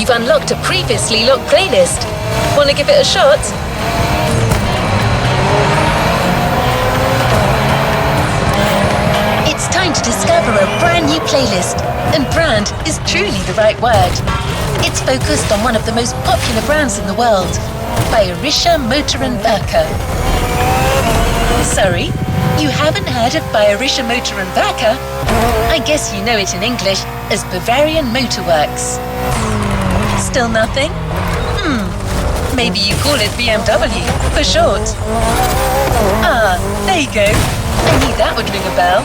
You've unlocked a previously locked playlist. Want to give it a shot? It's time to discover a brand new playlist. And brand is truly the right word. It's focused on one of the most popular brands in the world, Bayerischer Motor & Werke. Sorry, you haven't heard of Bayerischer Motor & Werke? I guess you know it in English as Bavarian Motorworks. Still nothing? Maybe you call it BMW for short. Ah, there you go. I knew that would ring a bell.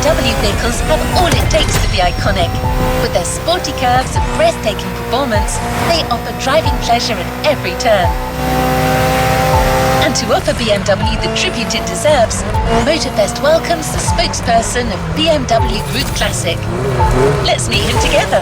BMW vehicles have all it takes to be iconic. With their sporty curves and breathtaking performance, they offer driving pleasure at every turn. And to offer BMW the tribute it deserves, Motorfest welcomes the spokesperson of BMW Group Classic. Let's meet him together.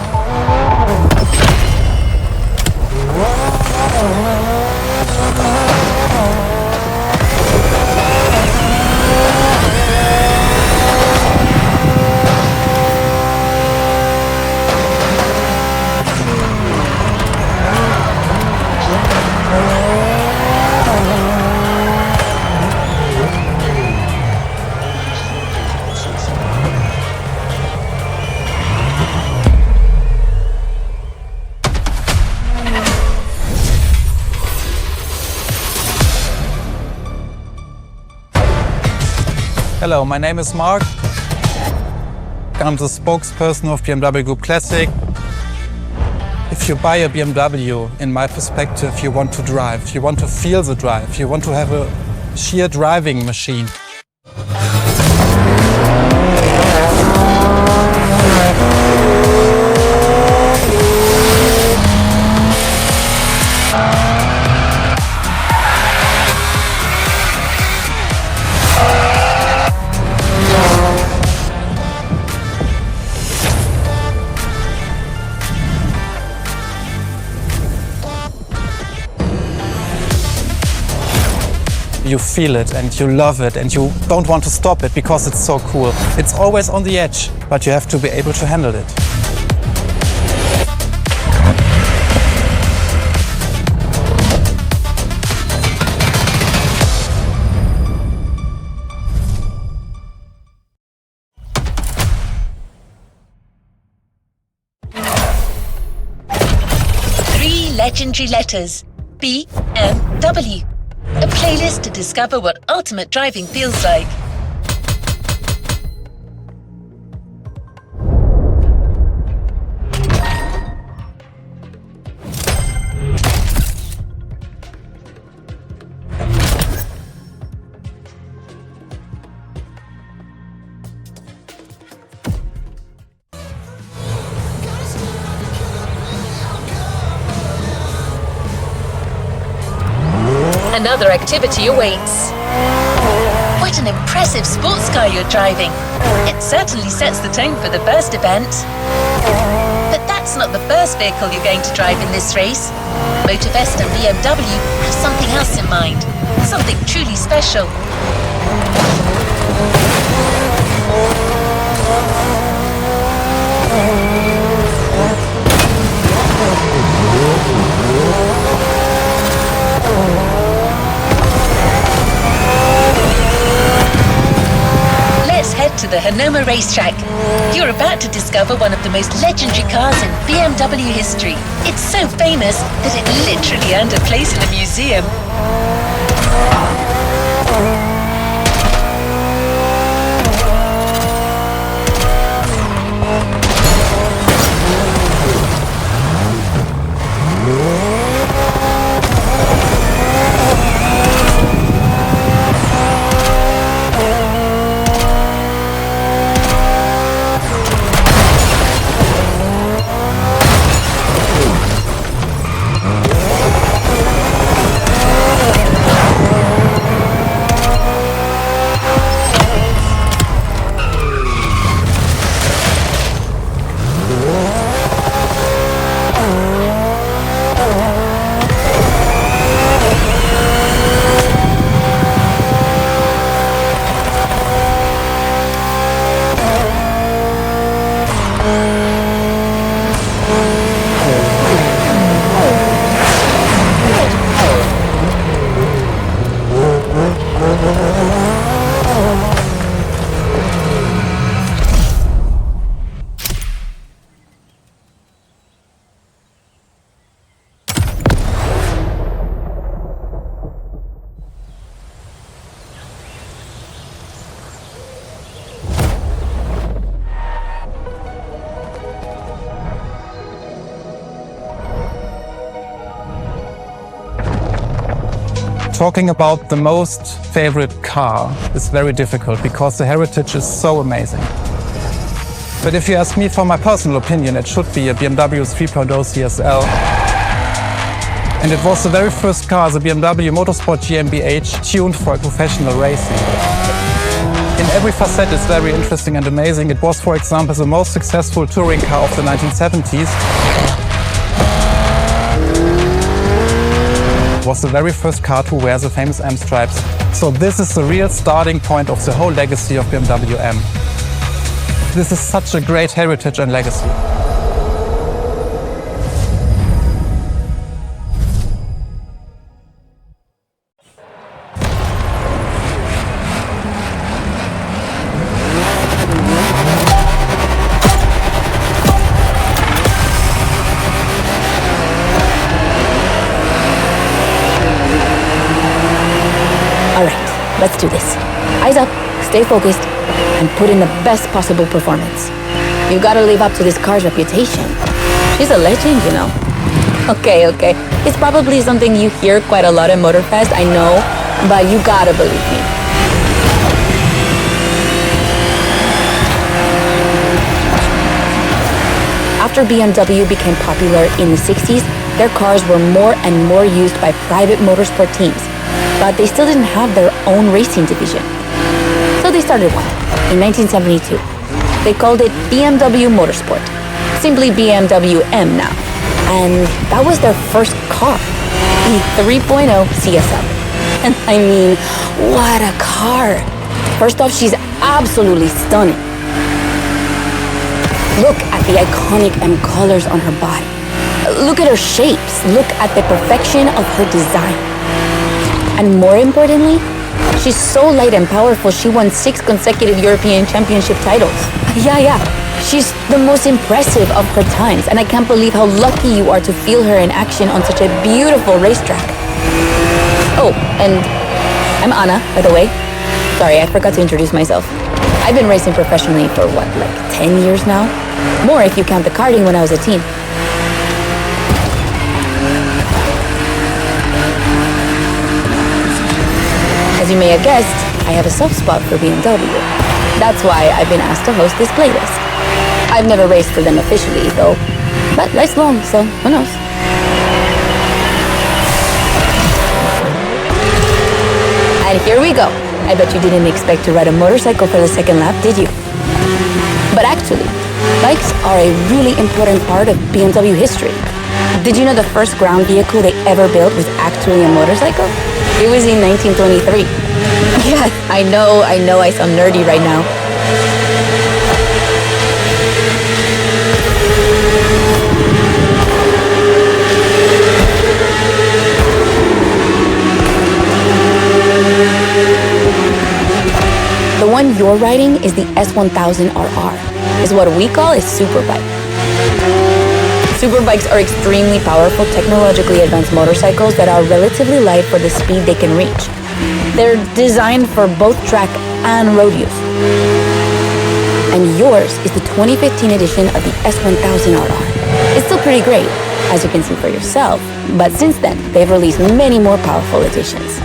Hello, my name is Mark. I'm the spokesperson of BMW Group Classic. If you buy a BMW, in my perspective, you want to drive, you want to feel the drive, you want to have a sheer driving machine. You feel it and you love it and you don't want to stop it because it's so cool. It's always on the edge, but you have to be able to handle it. Three legendary letters. BMW. A playlist to discover what ultimate driving feels like. Another activity awaits. What an impressive sports car you're driving. It certainly sets the tone for the first event. But that's not the first vehicle you're going to drive in this race. Motorfest and BMW have something else in mind. Something truly special. Let's head to the Hanoma racetrack. You're about to discover one of the most legendary cars in BMW history. It's so famous that it literally earned a place in a museum. talking about the most favorite car is very difficult because the heritage is so amazing. But if you ask me for my personal opinion, it should be a BMW 3.0 CSL. And it was the very first car, the BMW Motorsport GmbH, tuned for professional racing. In every facet it's very interesting and amazing. It was, for example, the most successful touring car of the 1970s. It was the very first car to wear the famous M stripes. So this is the real starting point of the whole legacy of BMW M. This is such a great heritage and legacy. Let's do this. Eyes up, stay focused, and put in the best possible performance. You gotta live up to this car's reputation. She's a legend, you know. Okay. It's probably something you hear quite a lot at Motorfest, I know, but you gotta believe me. After BMW became popular in the 60s, their cars were more and more used by private motorsport teams. But they still didn't have their own racing division. So they started one in 1972. They called it BMW Motorsport, simply BMW M now. And that was their first car, the 3.0 CSL. And I mean, what a car! First off, she's absolutely stunning. Look at the iconic M colors on her body. Look at her shapes. Look at the perfection of her design. And more importantly, she's so light and powerful, she won 6 consecutive European Championship titles. Yeah. She's the most impressive of her times, and I can't believe how lucky you are to feel her in action on such a beautiful racetrack. Oh, and I'm Anna, by the way. Sorry, I forgot to introduce myself. I've been racing professionally for what, like 10 years now? More if you count the karting when I was a teen. As you may have guessed, I have a soft spot for BMW. That's why I've been asked to host this playlist. I've never raced for them officially, though, but life's long, so who knows? And here we go. I bet you didn't expect to ride a motorcycle for the second lap, did you? But actually, bikes are a really important part of BMW history. Did you know the first ground vehicle they ever built was actually a motorcycle? It was in 1923. Yeah, I know I sound nerdy right now. The one you're riding is the S1000RR. It's what we call a superbike. Superbikes are extremely powerful, technologically advanced motorcycles that are relatively light for the speed they can reach. They're designed for both track and road use. And yours is the 2015 edition of the S1000RR. It's still pretty great, as you can see for yourself, but since then, they've released many more powerful editions.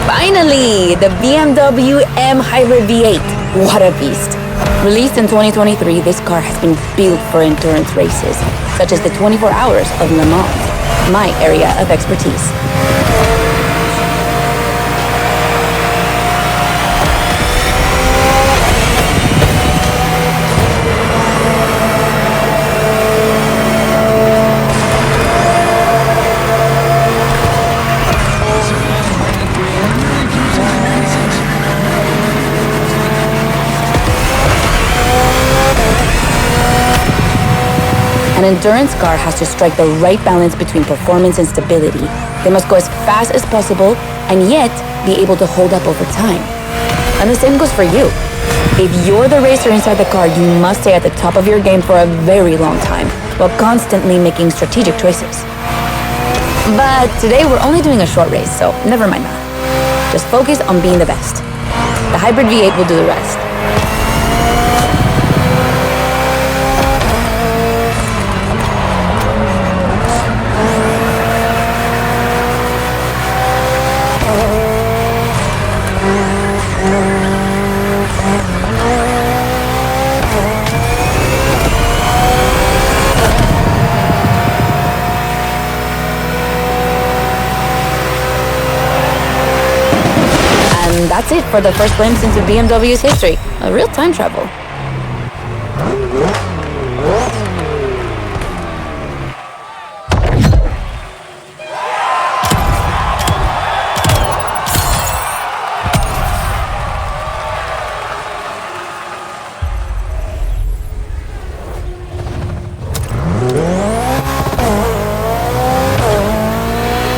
Finally, the BMW M Hybrid V8. What a beast. Released in 2023, this car has been built for endurance races, such as the 24 Hours of Le Mans, my area of expertise. An endurance car has to strike the right balance between performance and stability. They must go as fast as possible and yet be able to hold up over time. And the same goes for you. If you're the racer inside the car, you must stay at the top of your game for a very long time, while constantly making strategic choices. But today we're only doing a short race, so never mind that. Just focus on being the best. The hybrid V8 will do the rest. And that's it for the first glimpse into BMW's history. A real time travel.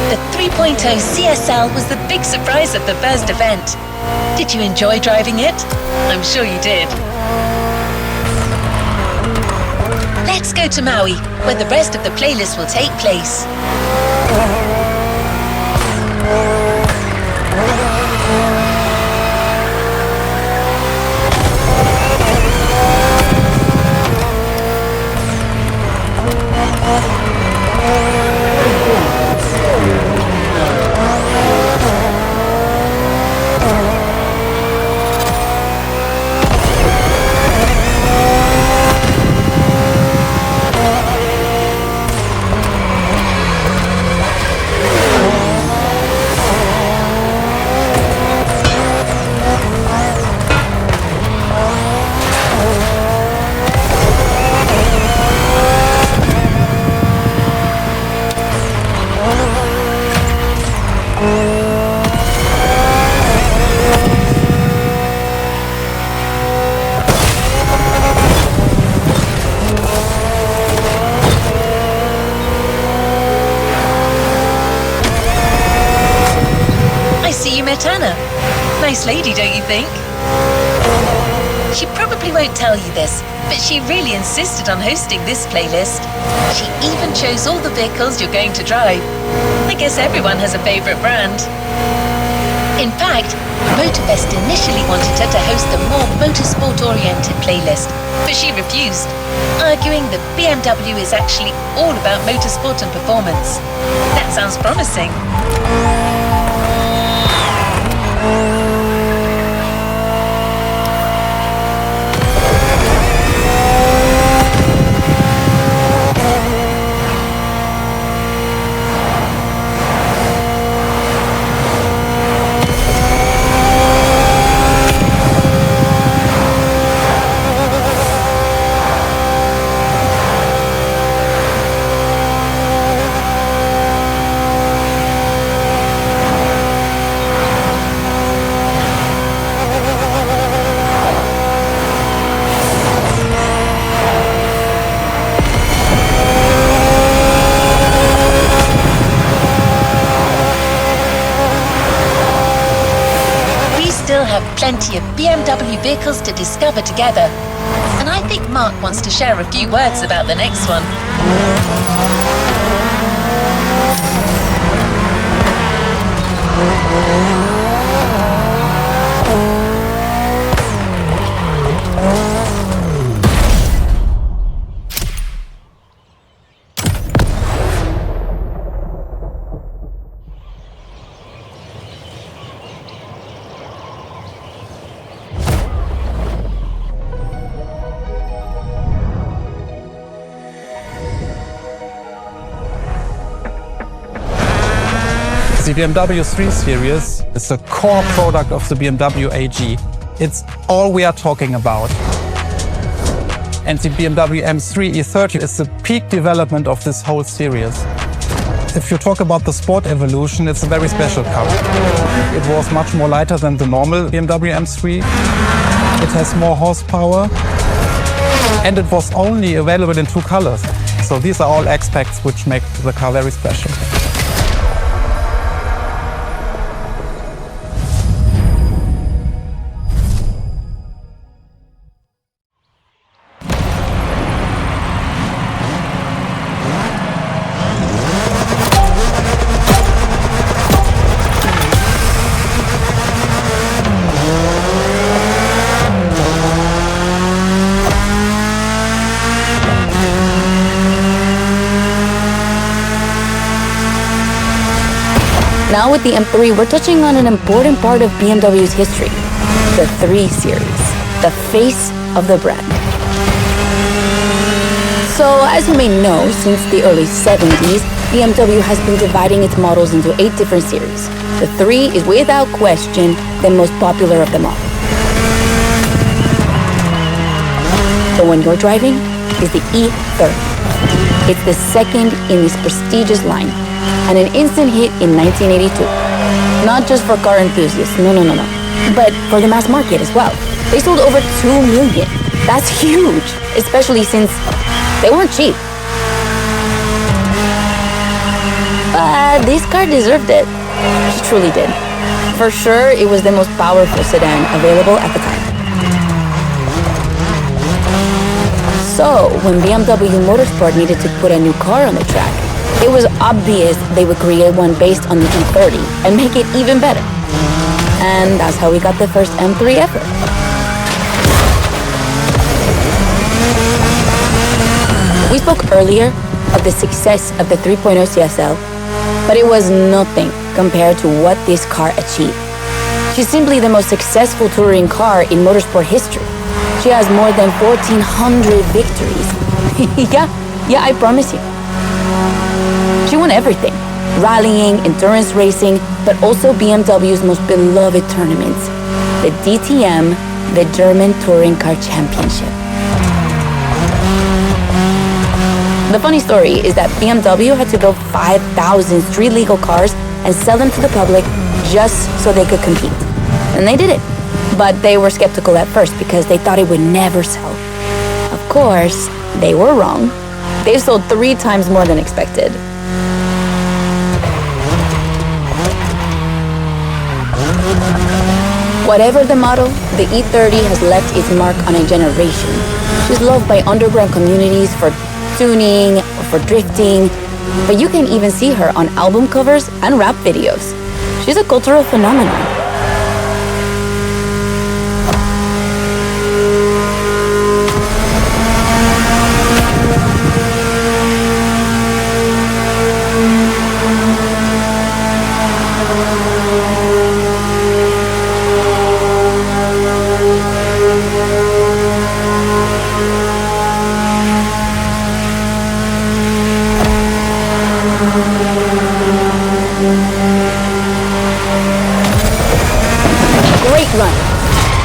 The 3.0 CSL was the big surprise of the first event. Did you enjoy driving it? I'm sure you did. Let's go to Maui, where the rest of the playlist will take place. Anna. Nice lady, don't you think? She probably won't tell you this, but she really insisted on hosting this playlist. She even chose all the vehicles you're going to drive. I guess everyone has a favorite brand. In fact, Motorfest initially wanted her to host a more motorsport-oriented playlist, but she refused, arguing that BMW is actually all about motorsport and performance. That sounds promising. Plenty of BMW vehicles to discover together. And I think Mark wants to share a few words about the next one. The BMW 3 Series is the core product of the BMW AG. It's all we are talking about. And the BMW M3 E30 is the peak development of this whole series. If you talk about the sport evolution, it's a very special car. It was much more lighter than the normal BMW M3. It has more horsepower. And it was only available in 2 colors. So these are all aspects which make the car very special. Now with the M3, we're touching on an important part of BMW's history, the 3 Series, the face of the brand. So, as you may know, since the early 70s, BMW has been dividing its models into 8 different series. The 3 is without question the most popular of them all. The one you're driving is the E30. It's the second in this prestigious line, and an instant hit in 1982. Not just for car enthusiasts, no, but for the mass market as well. They sold over 2 million. That's huge, especially since they weren't cheap. But this car deserved it. She truly did. For sure, it was the most powerful sedan available at the time. So, when BMW Motorsport needed to put a new car on the track, it was obvious they would create one based on the E30 and make it even better. And that's how we got the first M3 ever. We spoke earlier of the success of the 3.0 CSL, but it was nothing compared to what this car achieved. She's simply the most successful touring car in motorsport history. She has more than 1,400 victories. Yeah, I promise you. She won everything. Rallying, endurance racing, but also BMW's most beloved tournaments. The DTM, the German Touring Car Championship. The funny story is that BMW had to build 5,000 street legal cars and sell them to the public just so they could compete. And they did it. But they were skeptical at first because they thought it would never sell. Of course, they were wrong. They've sold 3 times more than expected. Whatever the model, the E30 has left its mark on a generation. She's loved by underground communities for tuning or for drifting, but you can even see her on album covers and rap videos. She's a cultural phenomenon.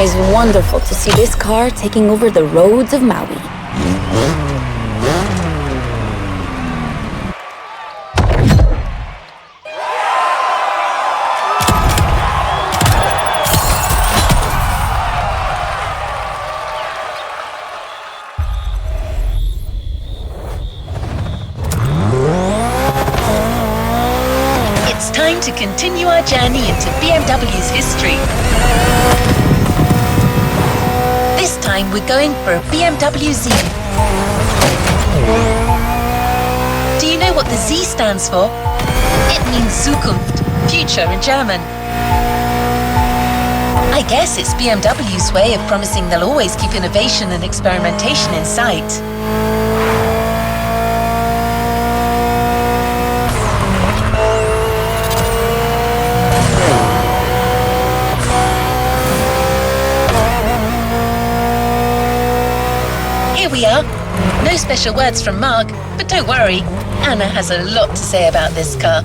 It's wonderful to see this car taking over the roads of Maui. It's time to continue our journey into BMW's history. This time we're going for a BMW Z. Do you know what the Z stands for? It means Zukunft, future in German. I guess it's BMW's way of promising they'll always keep innovation and experimentation in sight. Here we are. No special words from Mark, but don't worry, Anna has a lot to say about this car.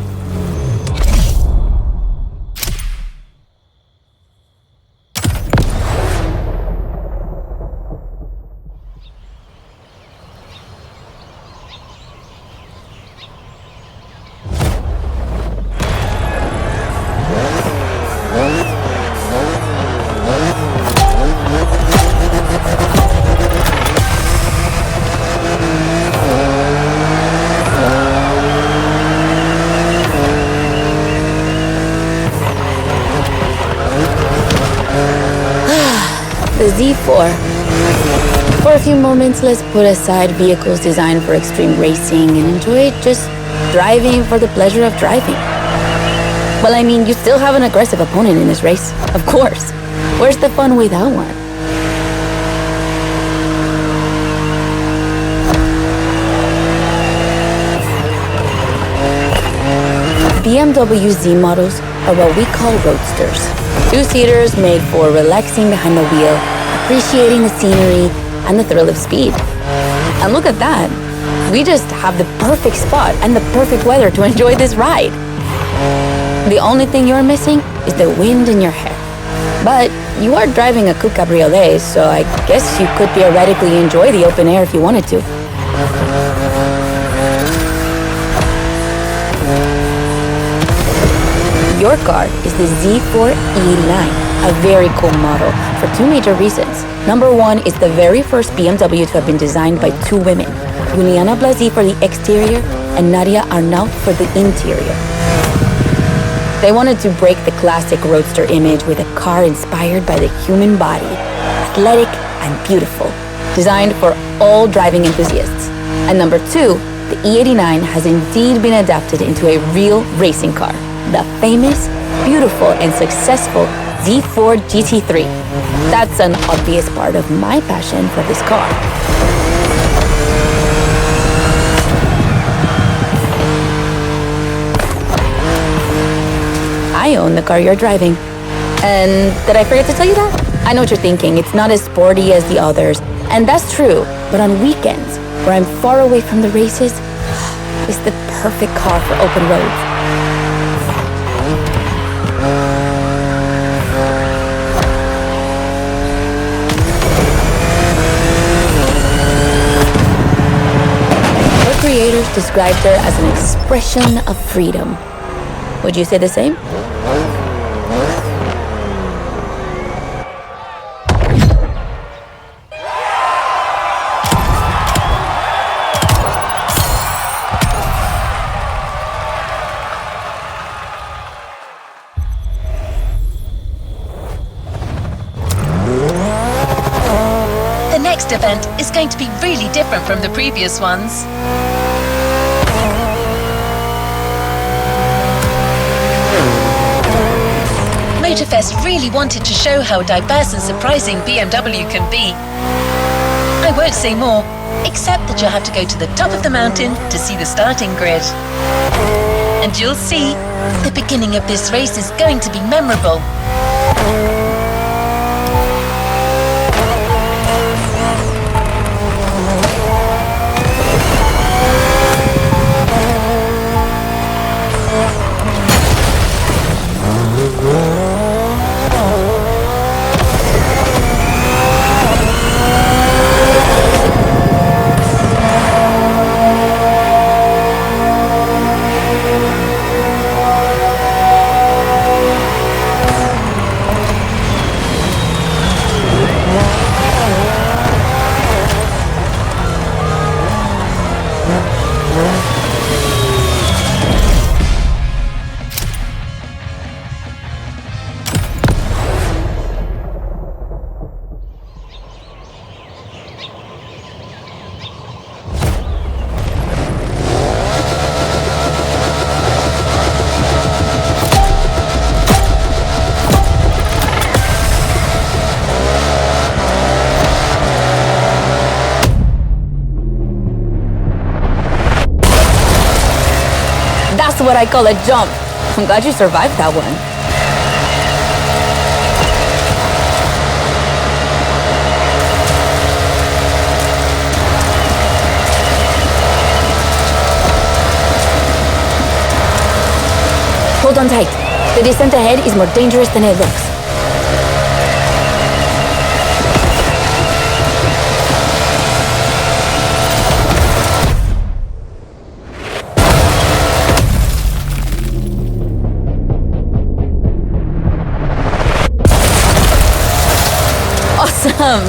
The Z4. For a few moments, let's put aside vehicles designed for extreme racing and enjoy just driving for the pleasure of driving. Well, I mean, you still have an aggressive opponent in this race, of course. Where's the fun without one? BMW Z models are what we call roadsters. Two-seaters made for relaxing behind the wheel, appreciating the scenery and the thrill of speed. And look at that. We just have the perfect spot and the perfect weather to enjoy this ride. The only thing you're missing is the wind in your hair. But you are driving a coupe cabriolet, so I guess you could theoretically enjoy the open air if you wanted to. Your car is the Z4 E89, a very cool model for two major reasons. Number one, it's the very first BMW to have been designed by two women, Juliana Blasi for the exterior and Nadia Arnaut for the interior. They wanted to break the classic roadster image with a car inspired by the human body, athletic and beautiful, designed for all driving enthusiasts. And number two, the E89 has indeed been adapted into a real racing car, the famous, beautiful, and successful Z4 GT3. That's an obvious part of my passion for this car. I own the car you're driving. And did I forget to tell you that? I know what you're thinking. It's not as sporty as the others. And that's true. But on weekends, where I'm far away from the races, it's the perfect car for open roads. Her creators described her as an expression of freedom. Would you say the same? The next event is going to be really different from the previous ones. Motorfest really wanted to show how diverse and surprising BMW can be. I won't say more, except that you'll have to go to the top of the mountain to see the starting grid. And you'll see, the beginning of this race is going to be memorable. That's what I call a jump. I'm glad you survived that one. Hold on tight. The descent ahead is more dangerous than it looks. Awesome!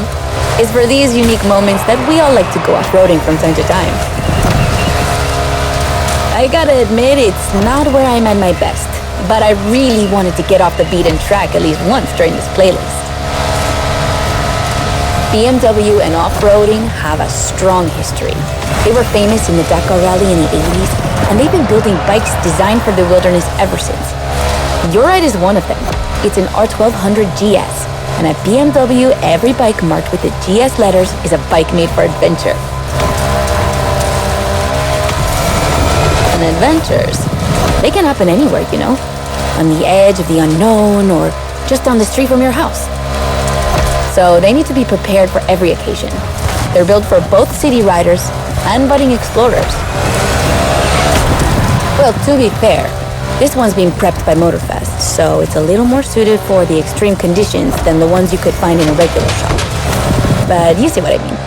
It's for these unique moments that we all like to go off-roading from time to time. I gotta admit, it's not where I'm at my best, but I really wanted to get off the beaten track at least once during this playlist. BMW and off-roading have a strong history. They were famous in the Dakar Rally in the 80s, and they've been building bikes designed for the wilderness ever since. Your ride is one of them. It's an R1200 GS, and at BMW, every bike marked with the GS letters is a bike made for adventure. And adventures, they can happen anywhere, you know? On the edge of the unknown or just down the street from your house. So they need to be prepared for every occasion. They're built for both city riders and budding explorers. Well, to be fair, this one's being prepped by Motorfest, so it's a little more suited for the extreme conditions than the ones you could find in a regular shop. But you see what I mean.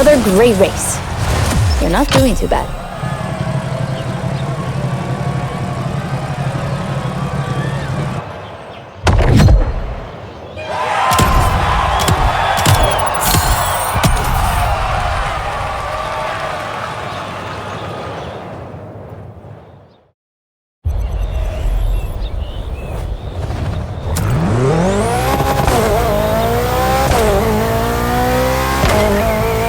Another great race. You're not doing too bad.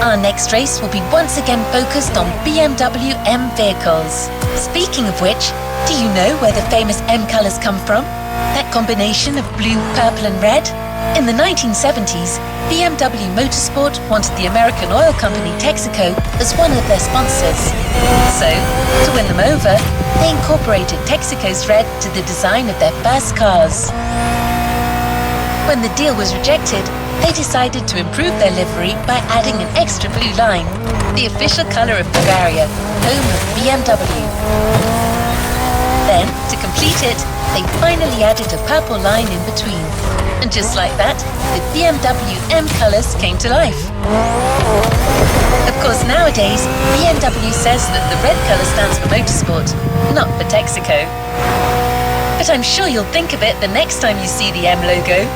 Our next race will be once again focused on BMW M vehicles. Speaking of which, do you know where the famous M colours come from? That combination of blue, purple and red? In the 1970s, BMW Motorsport wanted the American oil company Texaco as one of their sponsors. So, to win them over, they incorporated Texaco's red to the design of their first cars. When the deal was rejected, they decided to improve their livery by adding an extra blue line, the official colour of Bavaria, home of BMW. Then, to complete it, they finally added a purple line in between. And just like that, the BMW M colours came to life. Of course, nowadays, BMW says that the red colour stands for motorsport, not for Texaco. But I'm sure you'll think of it the next time you see the M logo.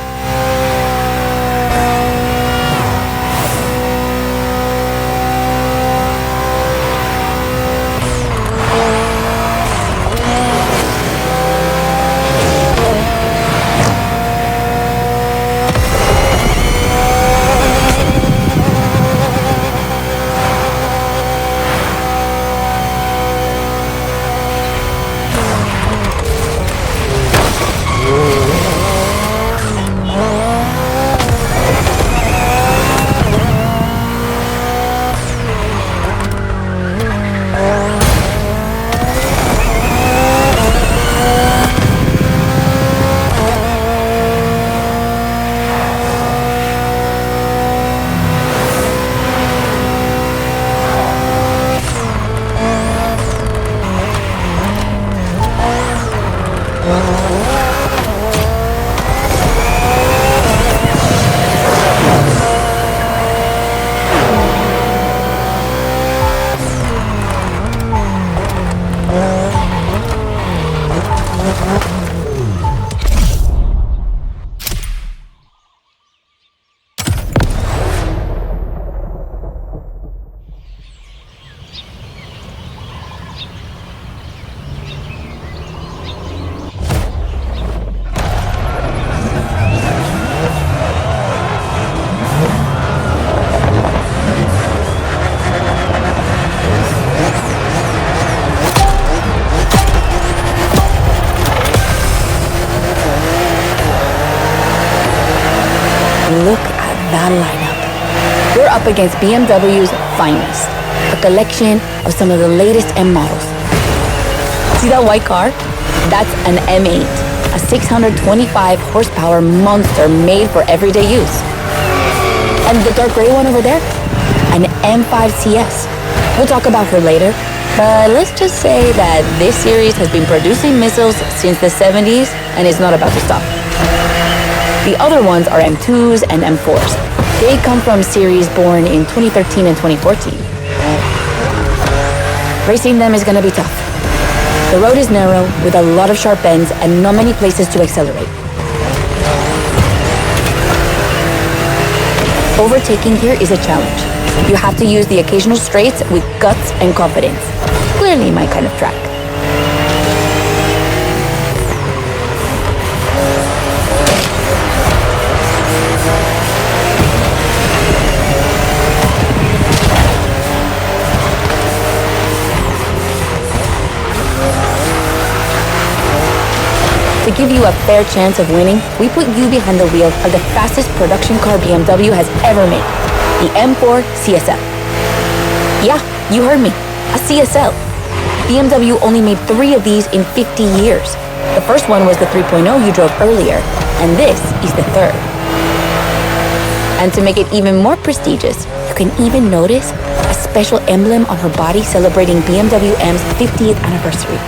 Look at that lineup. We're up against BMW's finest. A collection of some of the latest M models. See that white car? That's an M8, a 625 horsepower monster made for everyday use. And the dark gray one over there? An M5 CS. We'll talk about her later, but let's just say that this series has been producing missiles since the 70s and is not about to stop. The other ones are M2s and M4s. They come from series born in 2013 and 2014. Racing them is gonna be tough. The road is narrow with a lot of sharp bends and not many places to accelerate. Overtaking here is a challenge. You have to use the occasional straights with guts and confidence. Clearly my kind of track. To give you a fair chance of winning, we put you behind the wheel of the fastest production car BMW has ever made, the M4 CSL. Yeah, you heard me, a CSL. BMW only made 3 of these in 50 years. The first one was the 3.0 you drove earlier, and this is the third. And to make it even more prestigious, you can even notice a special emblem on her body celebrating BMW M's 50th anniversary.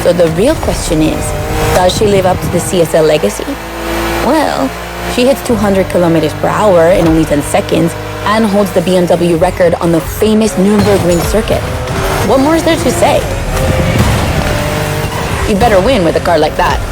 So the real question is, does she live up to the CSL legacy? Well, she hits 200 kilometers per hour in only 10 seconds and holds the BMW record on the famous Nürburgring circuit. What more is there to say? You better win with a car like that.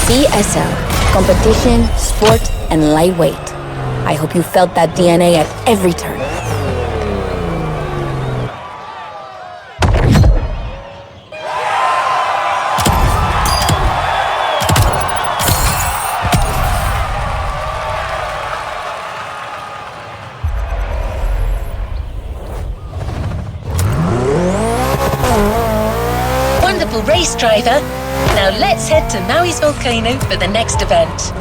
CSL, competition, sport, and lightweight. I hope you felt that DNA at every turn. Wonderful race, driver. Now let's head to Maui's volcano for the next event.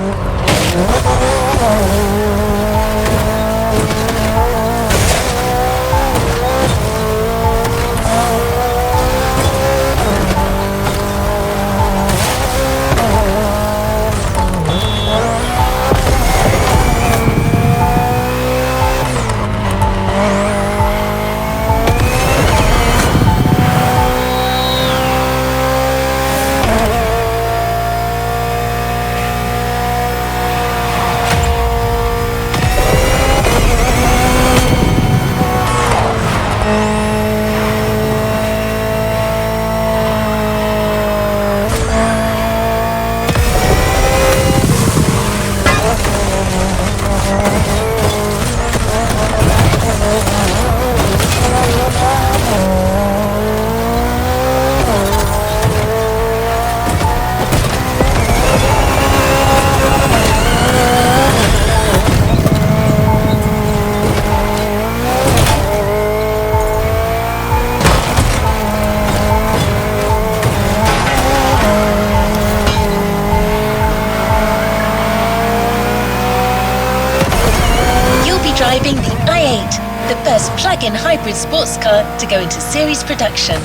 Driving the i8, the first plug-in hybrid sports car to go into series production.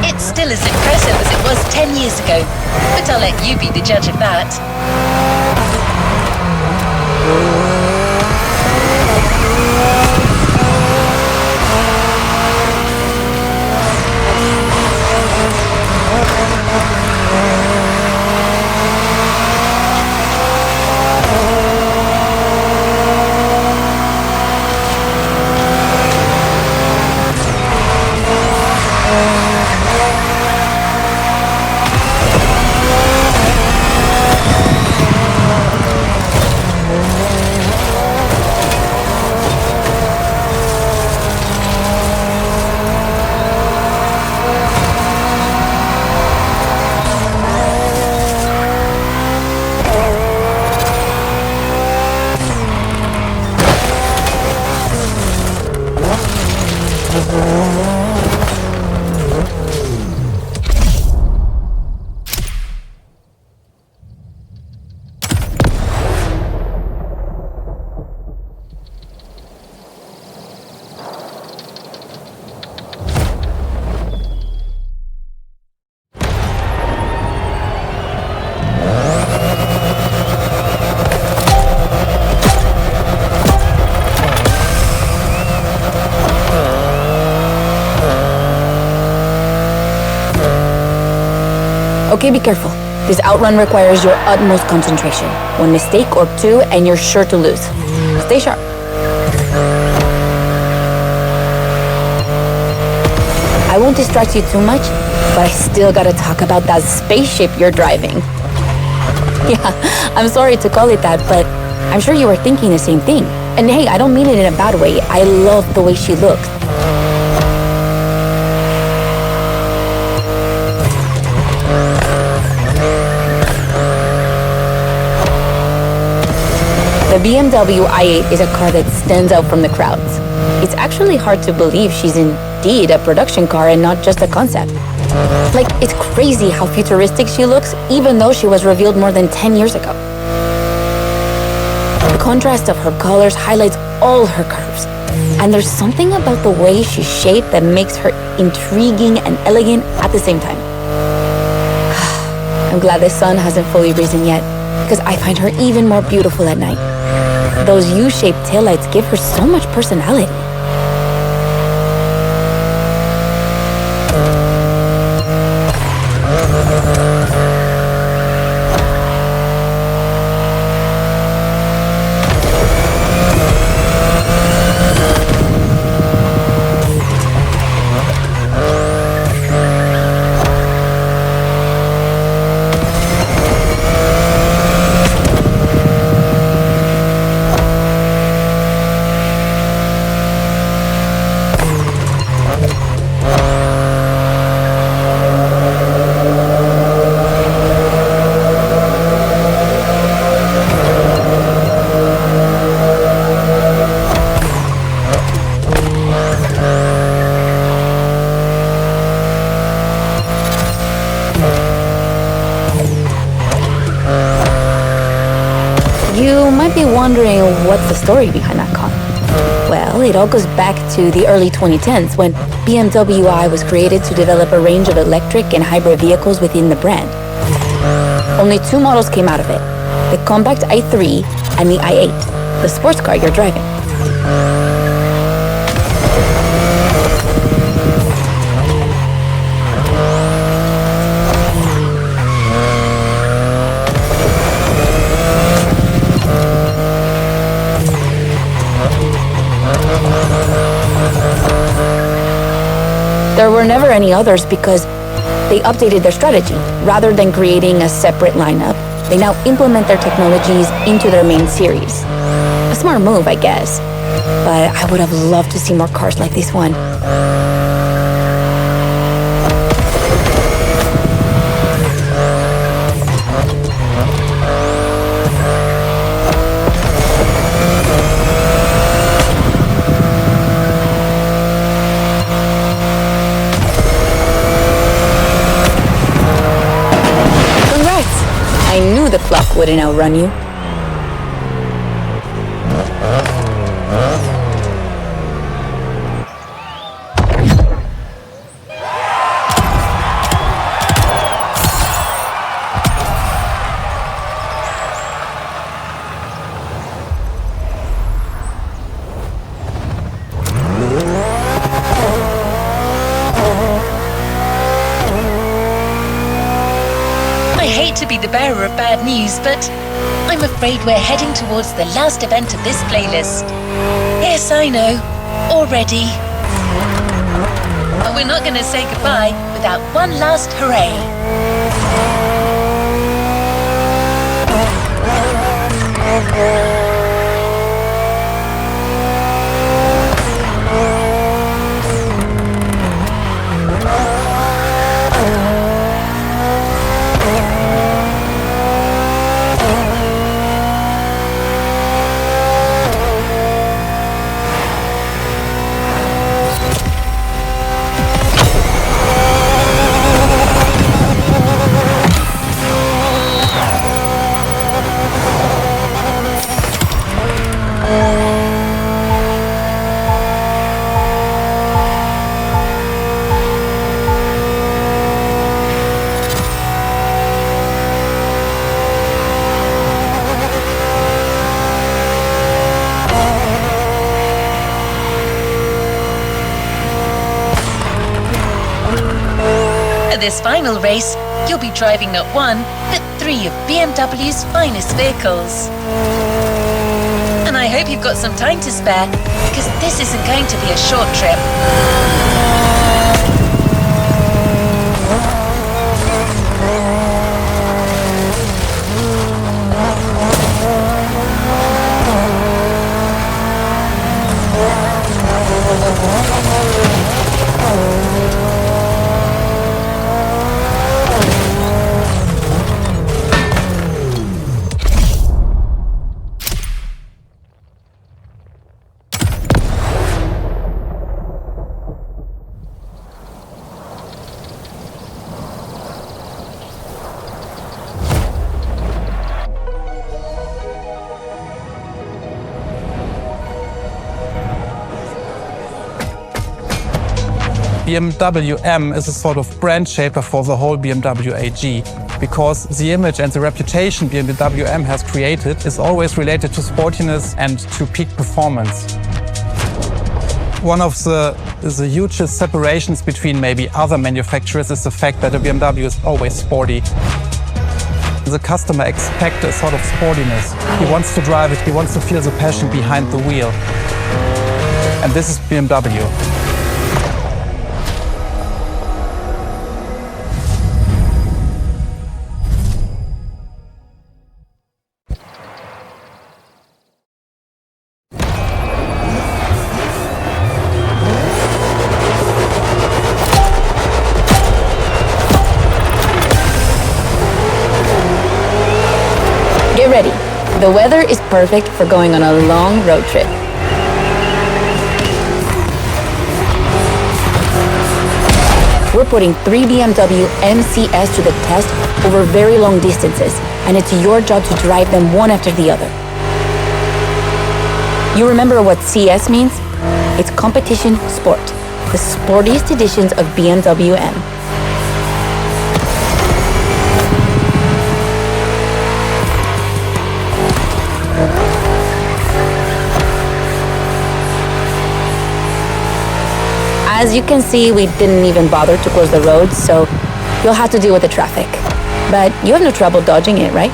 It's still as impressive as it was 10 years ago, but I'll let you be the judge of that. Okay, be careful. This outrun requires your utmost concentration. One mistake or two, and you're sure to lose. Stay sharp. I won't distract you too much, but I still gotta talk about that spaceship you're driving. Yeah, I'm sorry to call it that, but I'm sure you were thinking the same thing. And hey, I don't mean it in a bad way. I love the way she looks. The BMW i8 is a car that stands out from the crowds. It's actually hard to believe she's indeed a production car and not just a concept. Like, it's crazy how futuristic she looks, even though she was revealed more than 10 years ago. The contrast of her colors highlights all her curves. And there's something about the way she's shaped that makes her intriguing and elegant at the same time. I'm glad the sun hasn't fully risen yet, because I find her even more beautiful at night. Those U-shaped taillights give her so much personality. You might be wondering what's the story behind that car. Well, it all goes back to the early 2010s when BMW I was created to develop a range of electric and hybrid vehicles within the brand. Only two models came out of it, the compact i3 and the i8, the sports car you're driving. There were never any others because they updated their strategy. Rather than creating a separate lineup, they now implement their technologies into their main series. A smart move, I guess. But I would have loved to see more cars like this one. I knew the clock wouldn't outrun you. I hate to be the bearer of bad news, but I'm afraid we're heading towards the last event of this playlist. Yes, I know. Already. But we're not going to say goodbye without one last hooray. this final race, you'll be driving not one, but 3 of BMW's finest vehicles. And I hope you've got some time to spare, because this isn't going to be a short trip. BMW M is a sort of brand shaper for the whole BMW AG, because the image and the reputation BMW M has created is always related to sportiness and to peak performance. One of the hugest separations between maybe other manufacturers is the fact that a BMW is always sporty. The customer expects a sort of sportiness. He wants to drive it, he wants to feel the passion behind the wheel. And this is BMW. Get ready. The weather is perfect for going on a long road trip. We're putting 3 BMW MCs to the test over very long distances, and it's your job to drive them one after the other. You remember what CS means? It's competition sport, the sportiest editions of BMW M. As you can see, we didn't even bother to close the roads, so you'll have to deal with the traffic. But you have no trouble dodging it, right?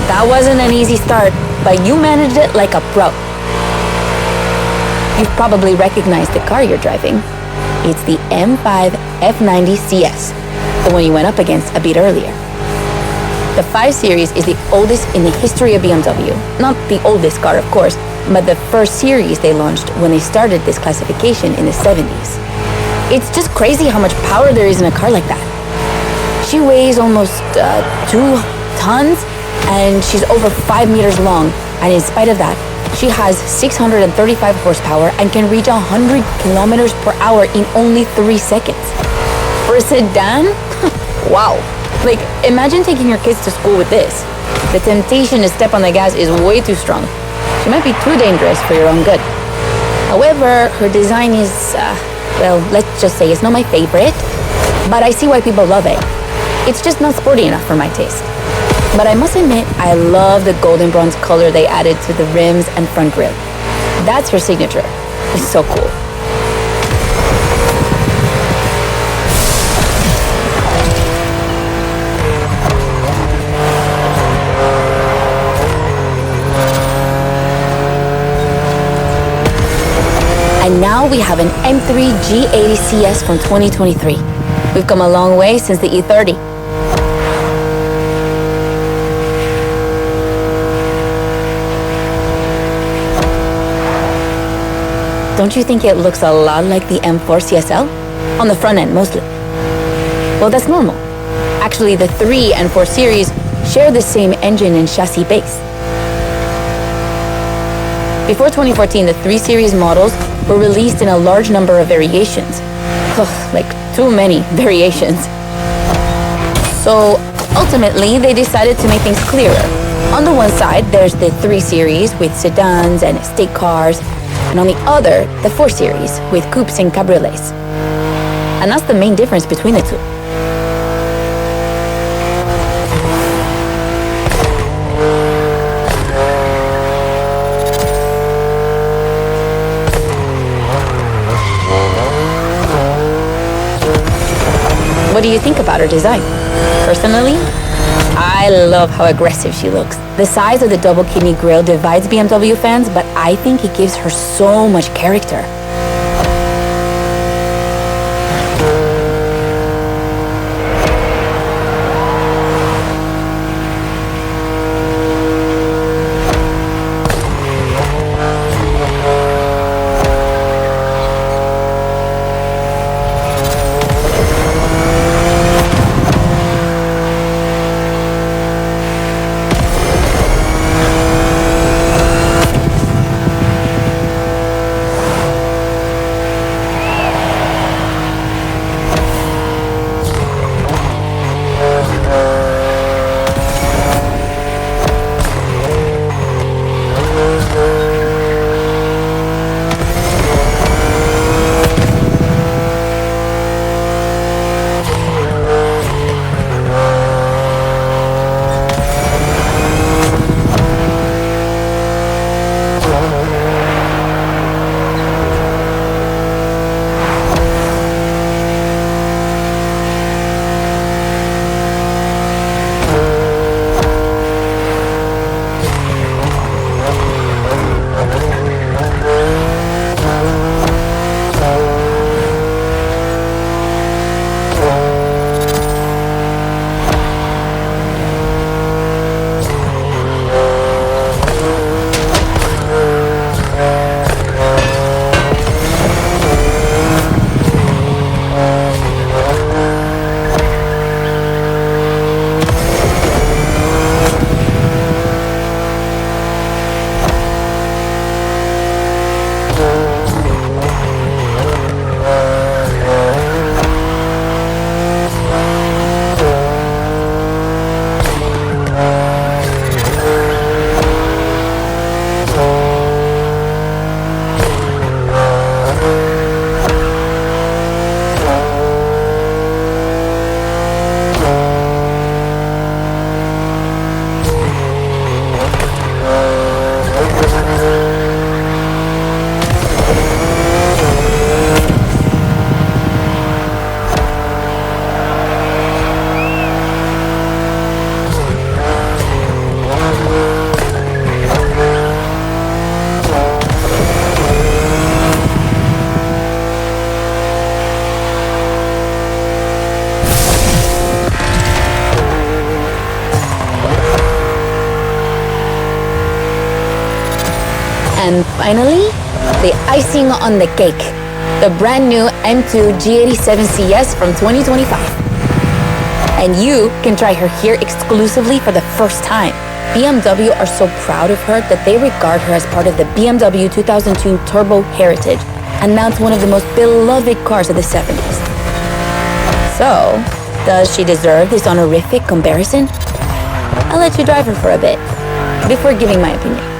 That wasn't an easy start, but you managed it like a pro. You've probably recognized the car you're driving. It's the M5 F90 CS, the one you went up against a bit earlier. The 5 Series is the oldest in the history of BMW. Not the oldest car, of course, but the first series they launched when they started this classification in the 70s. It's just crazy how much power there is in a car like that. She weighs almost 2 tons, and she's over 5 meters long, and in spite of that, she has 635 horsepower and can reach 100 kilometers per hour in only 3 seconds. For a sedan? Wow. Like, imagine taking your kids to school with this. The temptation to step on the gas is way too strong. She might be too dangerous for your own good. However, her design is, well, let's just say it's not my favorite, but I see why people love it. It's just not sporty enough for my taste. But I must admit, I love the golden bronze color they added to the rims and front grille. That's her signature. It's so cool. And now we have an M3 G80 CS from 2023. We've come a long way since the E30. Don't you think it looks a lot like the M4 CSL? On the front end, mostly. Well, that's normal. Actually, the 3 and 4 series share the same engine and chassis base. Before 2014, the 3 series models were released in a large number of variations. Ugh, like too many variations. So ultimately, they decided to make things clearer. On the one side, there's the 3 series with sedans and estate cars, and on the other, the 4 series with coupes and cabriolets. And that's the main difference between the two. What do you think about her design? Personally, I love how aggressive she looks. The size of the double kidney grille divides BMW fans, but I think it gives her so much character. And finally, the icing on the cake, the brand new M2 G87 CS from 2025. And you can try her here exclusively for the first time. BMW are so proud of her that they regard her as part of the BMW 2002 Turbo Heritage, and now it's one of the most beloved cars of the 70s. So, does she deserve this honorific comparison? I'll let you drive her for a bit, before giving my opinion.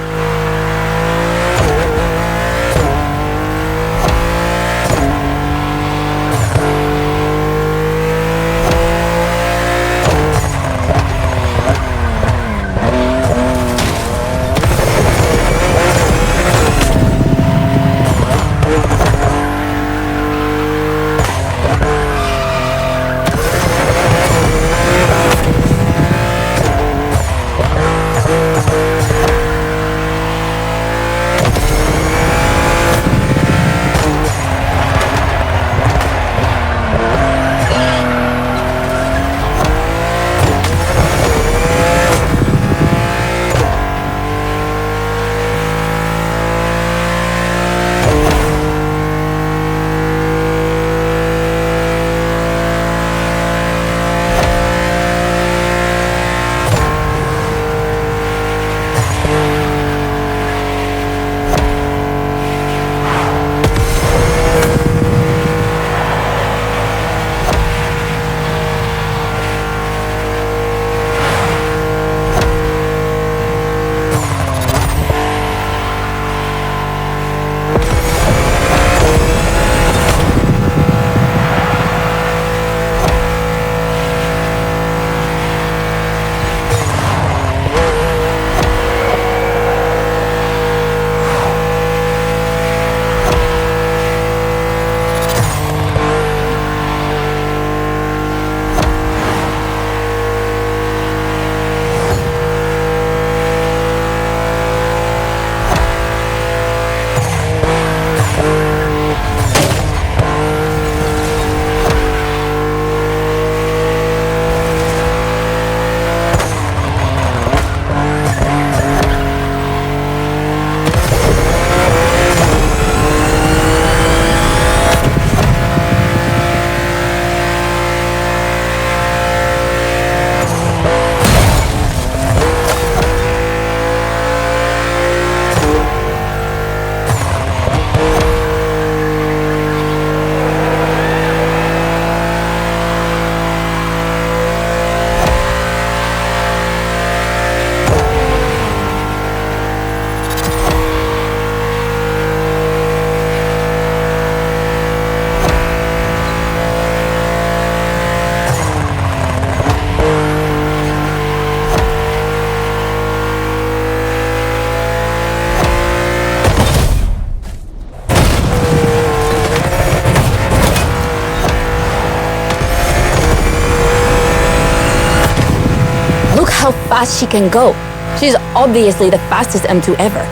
How fast she can go. She's obviously the fastest M2 ever.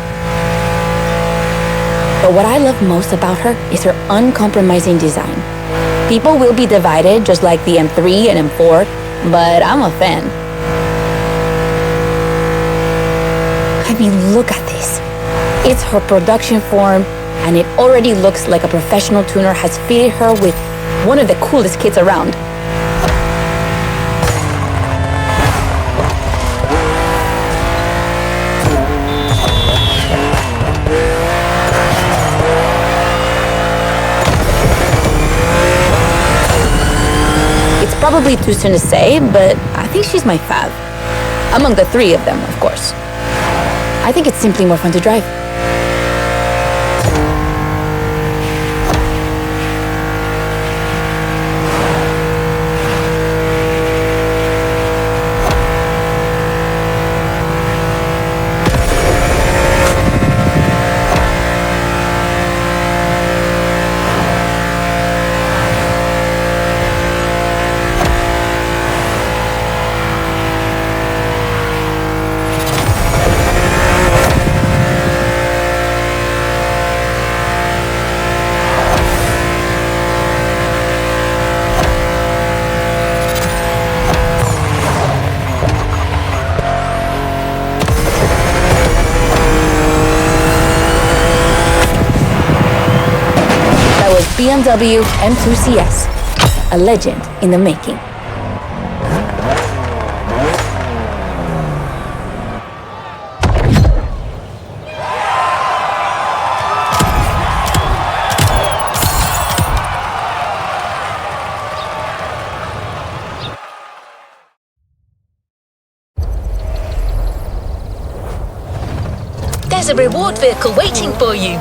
But what I love most about her is her uncompromising design. People will be divided just like the M3 and M4, but I'm a fan. I mean, look at this. It's her production form, and it already looks like a professional tuner has fitted her with one of the coolest kits around. Probably too soon to say, but I think she's my fave. Among the three of them, of course. I think it's simply more fun to drive. BMW M2 CS, a legend in the making. There's a reward vehicle waiting for you.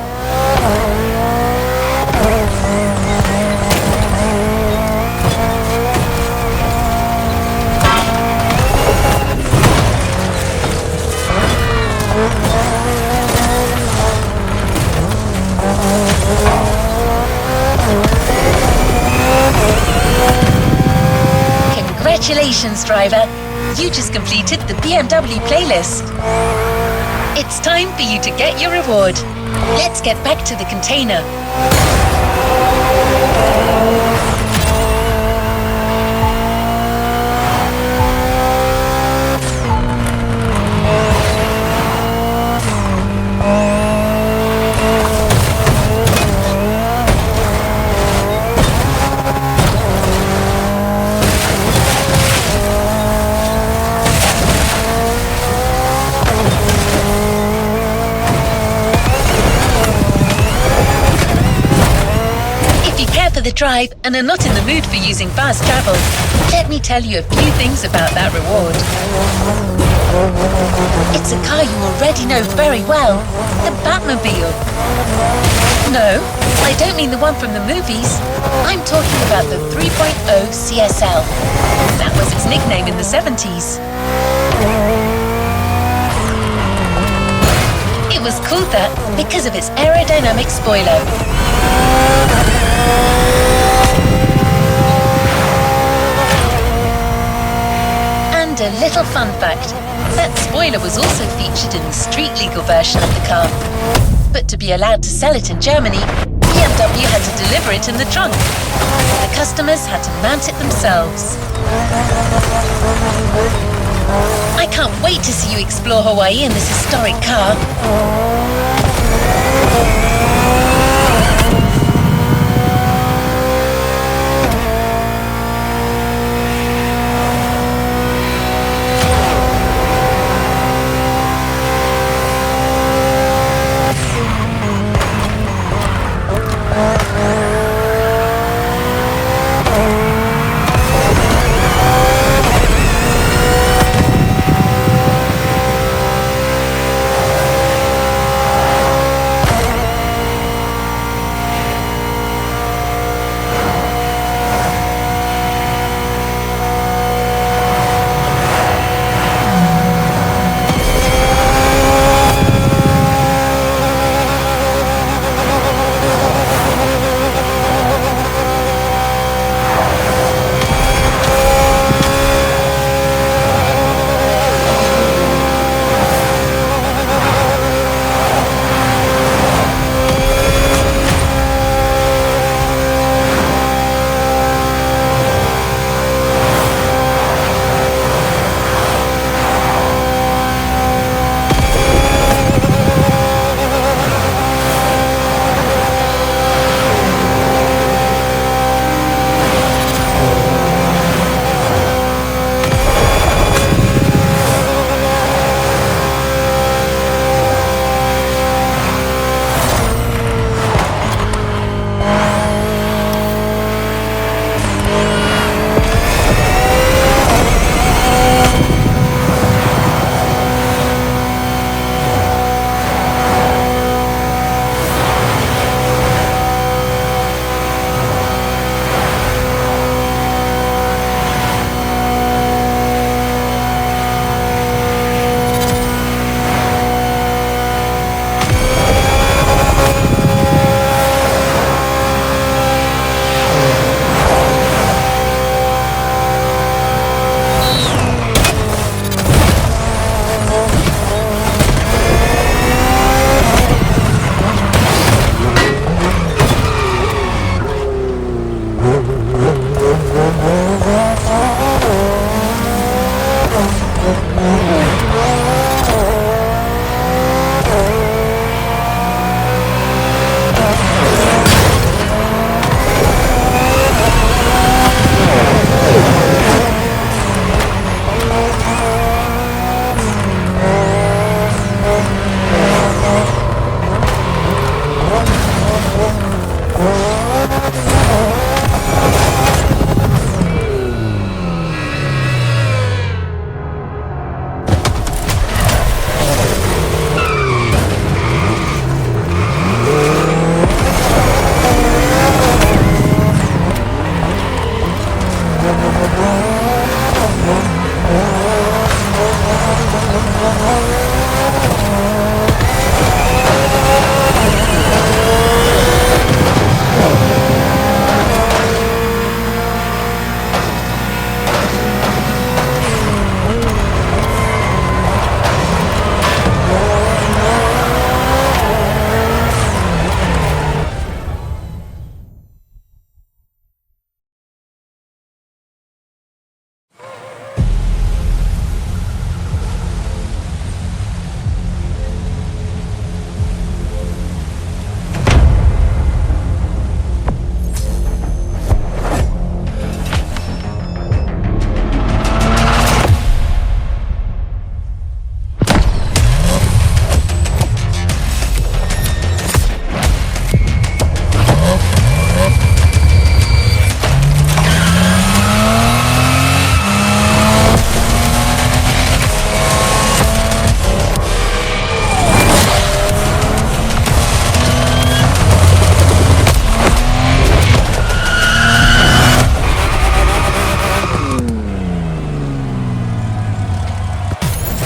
Congratulations, driver. You just completed the BMW playlist. It's time for you to get your reward. Let's get back to the container. The drive and are not in the mood for using fast travel, let me tell you a few things about that reward. It's a car you already know very well, the Batmobile. No, I don't mean the one from the movies. I'm talking about the 3.0 CSL. That was its nickname in the 70s. It was called that because of its aerodynamic spoiler. And a little fun fact, that spoiler was also featured in the street-legal version of the car. But to be allowed to sell it in Germany, BMW had to deliver it in the trunk. The customers had to mount it themselves. I can't wait to see you explore Hawaii in this historic car.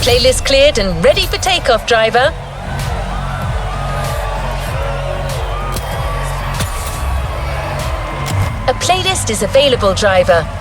Playlist cleared and ready for takeoff, driver. A playlist is available, driver.